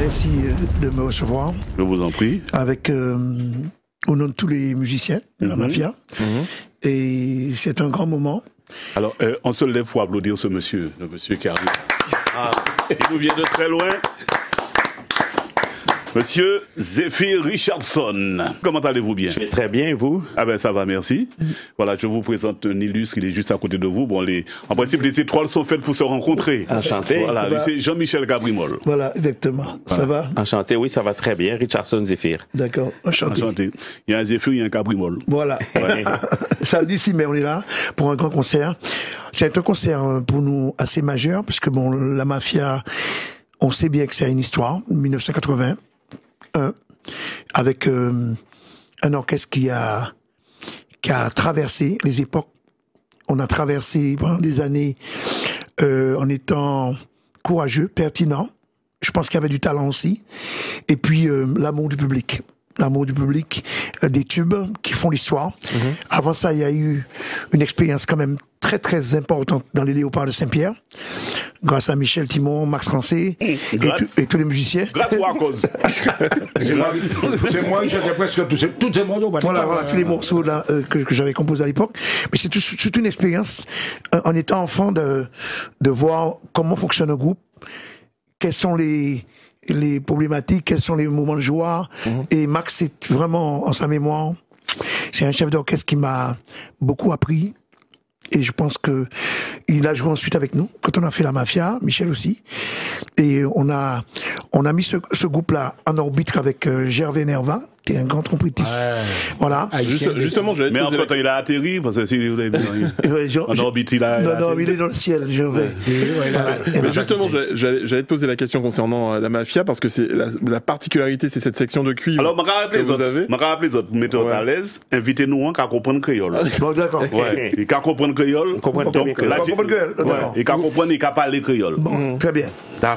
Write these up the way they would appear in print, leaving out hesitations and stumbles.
Merci de me recevoir. Je vous en prie. Avec, au nom de tous les musiciens de la Mafia. Et c'est un grand moment. Alors, on se lève pour applaudir ce monsieur, le monsieur qui arrive. Il nous vient de très loin. Monsieur Zephyr Richardson, comment allez-vous bien? Je vais très bien, et vous? Ah ben ça va, merci. Voilà, je vous présente un illustre, il est juste à côté de vous. Bon, en principe, les étoiles sont faites pour se rencontrer. Enchanté. Voilà, c'est Jean-Michel Gabrimol. Voilà, exactement. Ça va? Enchanté, oui, ça va très bien. Richardson Zephyr. D'accord, enchanté. Enchanté. Il y a un Zephyr, il y a un Gabrimol. Voilà. Ouais. Samedi 6 mai, on est là pour un grand concert. C'est un concert pour nous assez majeur, parce que bon, la Mafia, on sait bien que c'est une histoire, 1980. Avec un orchestre qui a traversé les époques. On a traversé pendant des années en étant courageux, pertinent. Je pense qu'il y avait du talent aussi. Et puis l'amour du public. L'amour du public, des tubes qui font l'histoire. Avant ça, il y a eu une expérience quand même très très importante dans les Léopards de Saint-Pierre, grâce à Michel Timon, Max Rancé et tous les musiciens. Grâce ou à cause? C'est moi qui j'avais presque tous ces morceaux. Voilà, tous les morceaux là que j'avais composés à l'époque. Mais c'est toute une expérience en étant enfant de voir comment fonctionne un groupe, quels sont les problématiques, quels sont les moments de joie. Et Max, c'est vraiment en sa mémoire. C'est un chef d'orchestre qui m'a beaucoup appris. Et je pense que il a joué ensuite avec nous quand on a fait la Mafia, Michel aussi. Et on a mis ce groupe-là en orbite avec Gervais Nerva, qui est un grand trompettiste. Voilà. Justement, je vais te Mais poser entre temps, il a atterri, parce que si vous avez bien, en orbite, il a non, il est dans le ciel, Gervais. Voilà. Mais justement, j'allais te poser la question concernant la Mafia, parce que c'est la particularité, c'est cette section de cuivre. Alors, je vais rappeler les autres, pour mettre à l'aise, invitez-nous à comprendre le créole. Bon, d'accord. Ouais. Et qu'à comprendre le créole, donc, et qu'à comprendre et qu'à parler créole. Bon, très bien.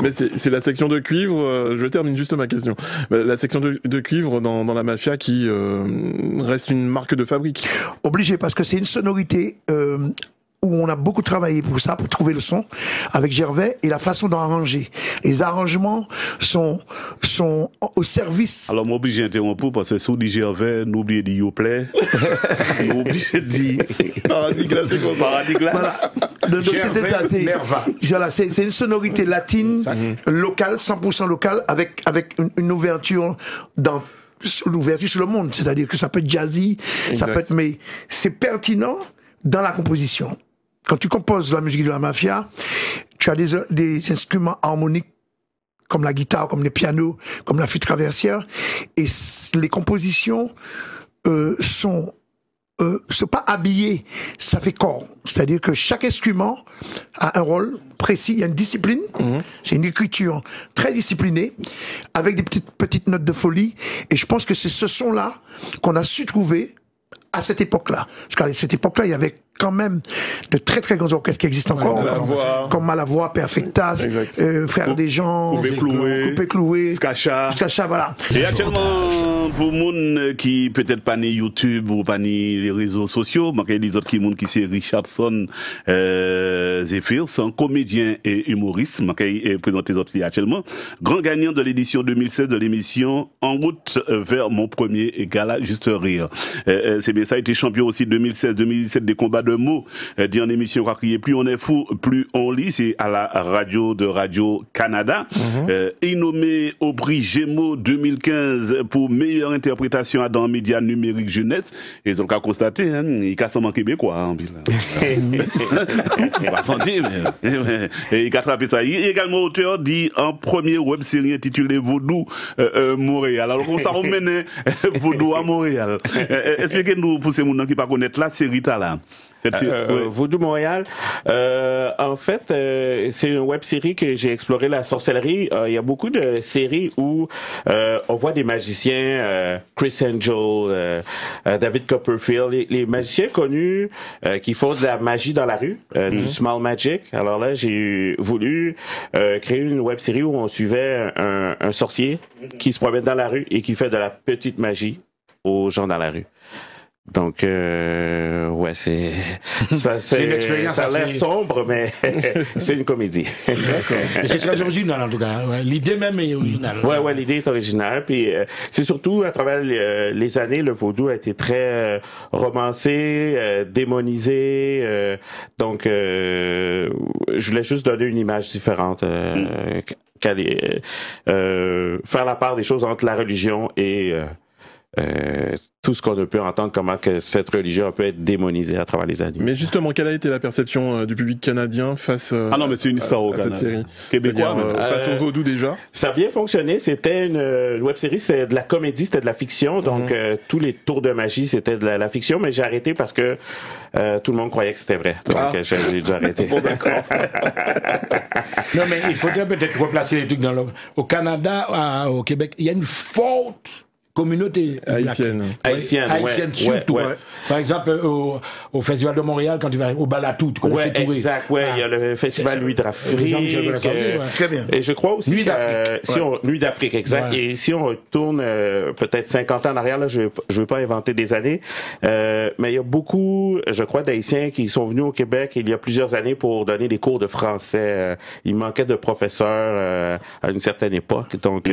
Mais c'est la section de cuivre, je termine juste ma question. La section de cuivre dans la Mafia qui reste une marque de fabrique. Obligé, parce que c'est une sonorité où on a beaucoup travaillé pour ça, pour trouver le son, avec Gervais, et la façon d'arranger. Les arrangements sont au service. Alors, moi, obligé d'interrompre, parce que si on dit Gervais, n'oubliez de Yoplait. N'oubliez de dire Paradis glacé comme ça. Paradis glace. Donc c'était ça, c'est une sonorité latine, locale, 100% locale, avec une ouverture l'ouverture sur le monde. C'est-à-dire que ça peut être jazzy, ça peut être, mais c'est pertinent dans la composition. Quand tu composes la musique de la Mafia, tu as des instruments harmoniques comme la guitare, comme le piano, comme la flûte traversière, et les compositions sont pas habillées, ça fait corps. C'est-à-dire que chaque instrument a un rôle précis, il y a une discipline, c'est une écriture très disciplinée, avec des petites notes de folie, et je pense que c'est ce son-là qu'on a su trouver à cette époque-là. Parce qu'à cette époque-là, il y avait quand même de très très grands orchestres qui existent encore, comme Malavoie, Perfecta, Frères des gens, Coupé Cloué, Skacha, voilà. Et actuellement, pour moun qui peut-être pas ni YouTube ou pas ni les réseaux sociaux, il y a des autres qui c'est Richardson Zephyr, c'est un comédien et humoriste, qui présente les autres actuellement, grand gagnant de l'édition 2016 de l'émission En route vers mon premier gala Juste Rire. C'est bien ça, il a été champion aussi 2016-2017 des combats de mots, dit en émission qu'a crié plus on est fou, plus on lit, c'est à la radio de Radio-Canada. Et nommé au prix Gémeaux 2015 pour meilleure interprétation dans les médias numériques jeunesse. Et ils ont qu'à constater, il casse en québécois. Hein, on va sentir, mais il a attrapé ça. Il est également auteur dit en première web série intitulée Vaudou Montréal. Alors, on s'en remène Vaudou à Montréal. Expliquez-nous pour ces gens qui ne pas connaître la série là. Vaudou Montréal, en fait, c'est une web série que j'ai exploré la sorcellerie. Il y a beaucoup de séries où on voit des magiciens, Chris Angel, David Copperfield, les magiciens connus qui font de la magie dans la rue, du small magic. Alors là, j'ai voulu créer une web série où on suivait un sorcier qui se promène dans la rue et qui fait de la petite magie aux gens dans la rue. Donc, ouais, c'est une expérience ça a l'air assez sombre, mais c'est une comédie. C'est très original en tout cas. Ouais. L'idée même est originale. Ouais, l'idée est originale. Puis c'est surtout à travers les années, le vaudou a été très romancé, démonisé. Donc, je voulais juste donner une image différente. Faire la part des choses entre la religion et tout ce qu'on a pu entendre, comment que cette religion peut être démonisée à travers les années. Mais justement, quelle a été la perception du public canadien face non, mais c'est une histoire au à cette série québécois, face au vaudou déjà? Ça a bien fonctionné. C'était une web-série, c'était de la comédie, c'était de la fiction. Donc, tous les tours de magie, c'était de la fiction. Mais j'ai arrêté parce que tout le monde croyait que c'était vrai. Donc, j'ai dû arrêter. Bon, d'accord. Non, mais il faudrait peut-être replacer les trucs au Canada, au Québec. Il y a une forte communauté haïtienne. Haïtienne, surtout. Ouais. Par exemple, au Festival de Montréal, quand tu vas au Balatou, tu connais Touré. Exact, il y a le festival Nuit d'Afrique. Très bien. Et je crois aussi Nuit d'Afrique. Nuit d'Afrique, exact. Ouais. Et si on retourne peut-être 50 ans en arrière, là, je veux pas inventer des années, mais il y a beaucoup, je crois, d'Haïtiens qui sont venus au Québec il y a plusieurs années pour donner des cours de français. Il manquait de professeurs à une certaine époque. Donc,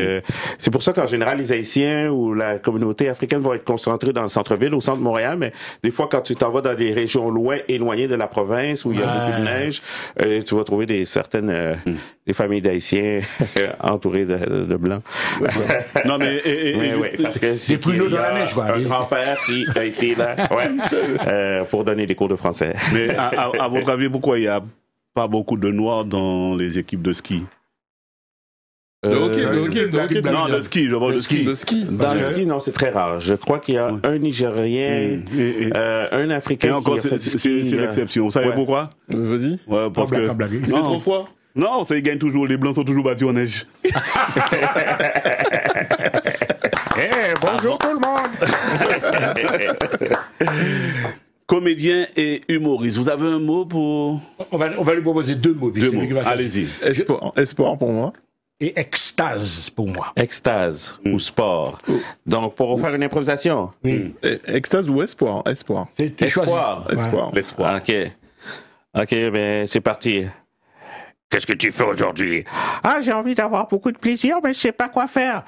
c'est pour ça qu'en général, les Haïtiens ou la communauté africaine va être concentrée dans le centre-ville, au centre de Montréal, mais des fois, quand tu t'en vas dans des régions loin, éloignées de la province, où il y a beaucoup de neige, tu vas trouver des familles d'Haïtiens entourées de blancs. Non, mais, parce que c'est plus lourd dans la neige, quoi. Un grand-père qui a été là, pour donner des cours de français. Mais à votre avis, pourquoi il n'y a pas beaucoup de Noirs dans les équipes de ski? Non, le ski, je vois le ski. Dans le ski, non, c'est très rare. Je crois qu'il y a un Nigérien, un Africain. Et encore, c'est l'exception. Vous savez pourquoi? Vas-y. Ouais, parce que. Il fait trop froid. Non, ça, ils gagnent toujours. Les Blancs sont toujours battus en neige. Bonjour tout le monde. Comédien et humoriste. Vous avez un mot pour... On va lui proposer deux mots. Allez-y. Espoir pour moi. Et extase pour moi. Extase ou sport. Donc, pour faire une improvisation. Extase ou espoir? Espoir. Espoir. L'espoir. Ok, ben c'est parti. Qu'est-ce que tu fais aujourd'hui? J'ai envie d'avoir beaucoup de plaisir, mais je sais pas quoi faire.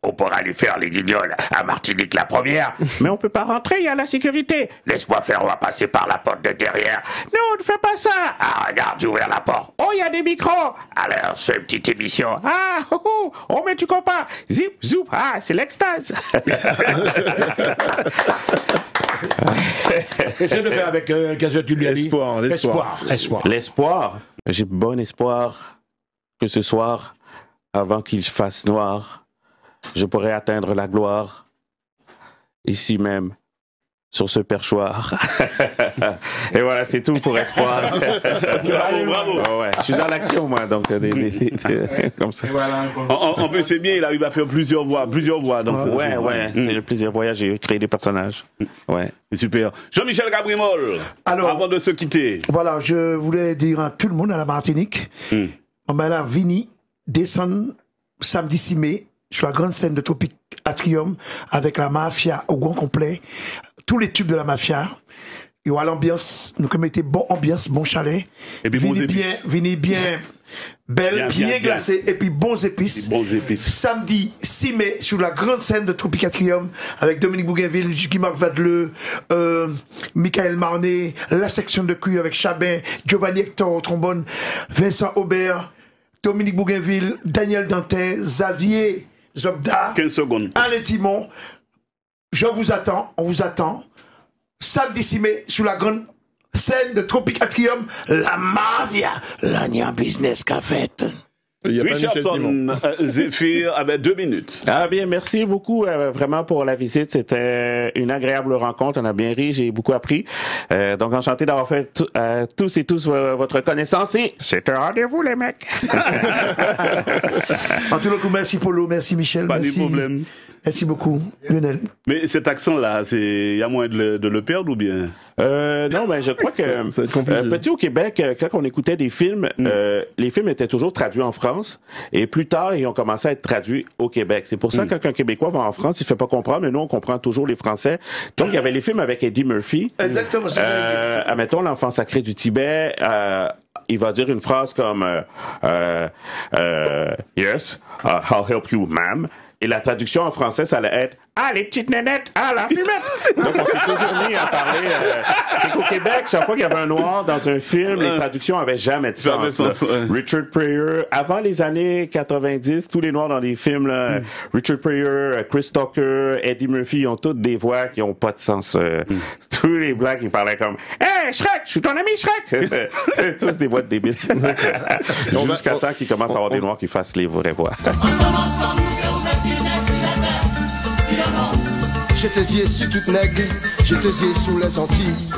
On pourra lui faire les guignols à Martinique la première. Mais on peut pas rentrer, il y a la sécurité. Laisse-moi faire, on va passer par la porte de derrière. Non, ne fais pas ça. Regarde, j'ai ouvert la porte. Oh, il y a des micros. Alors, c'est une petite émission. Oh, mais tu comprends. Zip, zoup, c'est l'extase. Essaye de faire avec qu'est-ce que tu lui as dit? L'espoir. J'ai bon espoir que ce soir, avant qu'il fasse noir, je pourrai atteindre la gloire, ici même, sur ce perchoir. Et voilà, c'est tout pour espoir. Bravo. Je suis dans l'action, moi, donc comme ça. En plus, c'est bien, il arrive à faire plusieurs voix. Donc c'est plusieurs voyages, j'ai créé des personnages. C'est super. Jean-Michel Cabrimol, alors, avant de se quitter. Voilà, je voulais dire à tout le monde à la Martinique, on va là, Vini, descendre samedi 6 mai sur la grande scène de Tropic Atrium avec la mafia au grand complet, tous les tubes de la mafia. Il y aura l'ambiance, nous commettez bon ambiance, bon chalet. Et puis venez bien belle, bien glacée, et puis bons épices. Samedi 6 mai sur la grande scène de Tropic Atrium avec Dominique Bougainville, Guy-Marc Vadeleux, Michael Marnet, la section de cuir avec Chabin, Giovanni Hector au trombone, Vincent Aubert, Dominique Bougainville, Daniel Dantin, Xavier Zobda, 15 secondes. Alain Timon. Je vous attends, on vous attend. Samedi 6 mai, sur la grande scène de Tropic Atrium, la mafia, l'agneau business qu'a fait. Richardson, Zéphyr, avec 2 minutes. Bien, merci beaucoup vraiment pour la visite. C'était une agréable rencontre. On a bien ri, j'ai beaucoup appris. Donc, enchanté d'avoir fait tous et tous votre connaissance. Et c'est un rendez-vous, les mecs. En tout cas, merci Polo, merci Michel, Pas de problème. Merci beaucoup, Lionel. Mais cet accent-là, il y a moyen de le perdre ou bien? Non, ben je crois que ça va être compliqué. petit au Québec, quand on écoutait des films, les films étaient toujours traduits en France, et plus tard ils ont commencé à être traduits au Québec. C'est pour ça que quand un Québécois va en France, il fait pas comprendre, mais nous on comprend toujours les Français. Donc il y avait les films avec Eddie Murphy. Exactement. Admettons l'enfant sacré du Tibet. Il va dire une phrase comme Yes, I'll help you, ma'am. Et la traduction en français, ça allait être « Ah, les petites nénettes, ah, la fumette! » Donc, on s'est toujours mis à parler... c'est qu'au Québec, chaque fois qu'il y avait un noir dans un film, les traductions avaient jamais de sens. Richard Pryor, avant les années 90, tous les noirs dans les films, là, Richard Pryor, Chris Tucker, Eddie Murphy, ils ont toutes des voix qui ont pas de sens. Tous les blacks, ils parlaient comme « Hey, Shrek, je suis ton ami Shrek! » Tous des voix de débiles. Jusqu'à temps qu'ils commencent à avoir des noirs qui fassent les vraies voix. J'étais sous toute nègre, j'étais sous les Antilles.